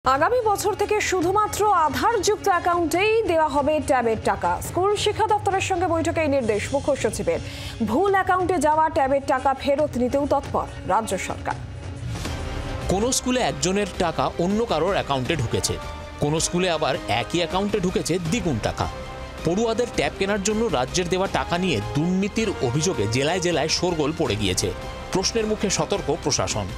আগামী বছর থেকে শুধুমাত্র আধারযুক্ত অ্যাকাউন্টেই দেওয়া হবে ট্যাবের টাকা। স্কুল শিক্ষা দপ্তরের সঙ্গে বৈঠকে এই নির্দেশ মুখ্য সচিবের। ভুল অ্যাকাউন্টে যাওয়া ট্যাবের টাকা ফেরত নিতেও তৎপর রাজ্য সরকার। কোন স্কুলে একজনের টাকা অন্য কারোর অ্যাকাউন্টে ঢুকেছে, কোন স্কুলে আবার একই অ্যাকাউন্টে ঢুকেছে দ্বিগুণ টাকা। পড়ুয়াদের ট্যাব কেনার জন্য রাজ্যের দেওয়া টাকা নিয়ে দুর্নীতির অভিযোগে জেলায় জেলায় শোরগোল পড়ে গিয়েছে। প্রশ্নের মুখে সতর্ক প্রশাসন।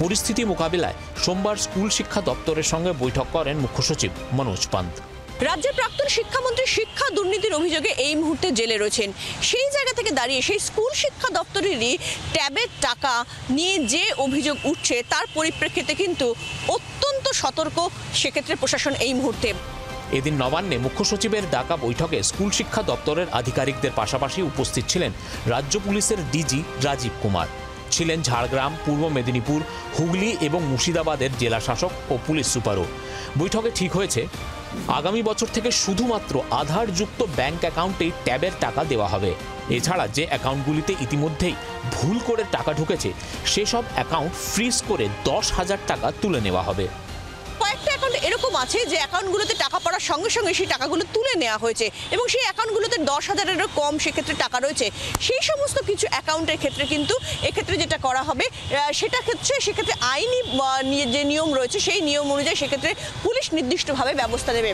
পরিস্থিতি মোকাবিলায় সোমবার স্কুল শিক্ষা দপ্তরের সঙ্গে বৈঠক করেন মুখ্য সচিব মনোজ পান্ত। রাজ্যের প্রাক্তন শিক্ষামন্ত্রী শিক্ষা দুর্নীতির অভিযোগে এই মুহূর্তে জেলে রয়েছেন। সেই জায়গা থেকে দাঁড়িয়ে সেই স্কুল শিক্ষা দপ্তরেরই ট্যাবের টাকা নিয়ে যে অভিযোগ উঠছে তার পরিপ্রেক্ষিতে কিন্তু অত্যন্ত সতর্ক সেক্ষেত্রে প্রশাসন এই মুহূর্তে। এদিন নবান্নে মুখ্য সচিবের ডাকা বৈঠকে স্কুল শিক্ষা দপ্তরের আধিকারিকদের পাশাপাশি উপস্থিত ছিলেন রাজ্য পুলিশের ডিজি রাজীব কুমার, ছিলেন ঝাড়গ্রাম, পূর্ব মেদিনীপুর, হুগলি এবং মুর্শিদাবাদের জেলা শাসক ও পুলিশ সুপারও। বৈঠকে ঠিক হয়েছে আগামী বছর থেকে শুধুমাত্র আধারযুক্ত ব্যাংক অ্যাকাউন্টেই ট্যাবের টাকা দেওয়া হবে। এছাড়া যে অ্যাকাউন্টগুলিতে ইতিমধ্যেই ভুল করে টাকা ঢুকেছে সেসব অ্যাকাউন্ট ফ্রিজ করে 10,000 টাকা তুলে নেওয়া হবে। কয়েকটা অ্যাকাউন্ট এরকম আছে যে অ্যাকাউন্টগুলোতে টাকা পড়ার সঙ্গে সঙ্গে সেই টাকাগুলো তুলে নেওয়া হয়েছে এবং সেই অ্যাকাউন্টগুলোতে 10,000-এরও কম সেক্ষেত্রে টাকা রয়েছে। সেই সমস্ত কিছু অ্যাকাউন্টের ক্ষেত্রে কিন্তু এক্ষেত্রে যেটা করা হবে সেক্ষেত্রে আইনি যে নিয়ম রয়েছে সেই নিয়ম অনুযায়ী সেক্ষেত্রে পুলিশ নির্দিষ্টভাবে ব্যবস্থা নেবে।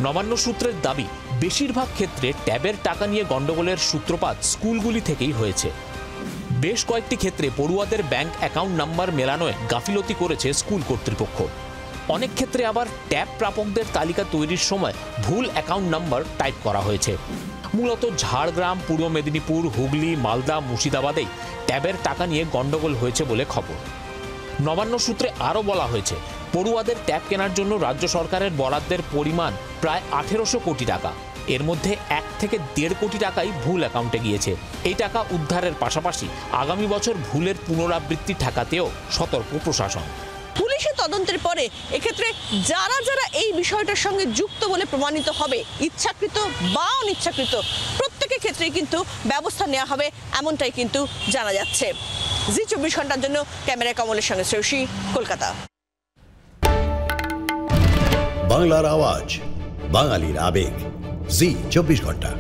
নবান্ন সূত্রের দাবি, বেশিরভাগ ক্ষেত্রে ট্যাবের টাকা নিয়ে গণ্ডগোলের সূত্রপাত স্কুলগুলি থেকেই হয়েছে। বেশ কয়েকটি ক্ষেত্রে পড়ুয়াদের ব্যাংক অ্যাকাউন্ট নাম্বার মেলানোয় গাফিলতি করেছে স্কুল কর্তৃপক্ষ। অনেক ক্ষেত্রে আবার ট্যাব প্রাপকদের তালিকা তৈরির সময় ভুল অ্যাকাউন্ট নাম্বার টাইপ করা হয়েছে। মূলত ঝাড়গ্রাম, পূর্ব মেদিনীপুর, হুগলি, মালদা, মুর্শিদাবাদেই ট্যাবের টাকা নিয়ে গণ্ডগোল হয়েছে বলে খবর। নবান্ন সূত্রে আরও বলা হয়েছে, পড়ুয়াদের ট্যাব কেনার জন্য রাজ্য সরকারের বরাদ্দের পরিমাণ প্রায় 1800 কোটি টাকা। এর মধ্যে 1 থেকে 1.5 কোটি টাকাই ভুল অ্যাকাউন্টে গিয়েছে। এই টাকা উদ্ধারের পাশাপাশি আগামী বছর ভুলের পুনরাবৃত্তি ঠেকাতেও সতর্ক প্রশাসন। পুলিশের তদন্তের পরে এক্ষেত্রে যারা এই বিষয়টার সঙ্গে যুক্ত বলে প্রমাণিত হবে, ইচ্ছাকৃত বা অনিচ্ছাকৃত, প্রত্যেকের ক্ষেত্রেই কিন্তু ব্যবস্থা নেওয়া হবে এমনটাই কিন্তু জানা যাচ্ছে। জি 24 ঘন্টার জন্য ক্যামেরায় কমলের সঙ্গে শ্রেয়সী, কলকাতা। বাংলার আওয়াজ, বাঙালির আবেগ, জি 24 ঘন্টা।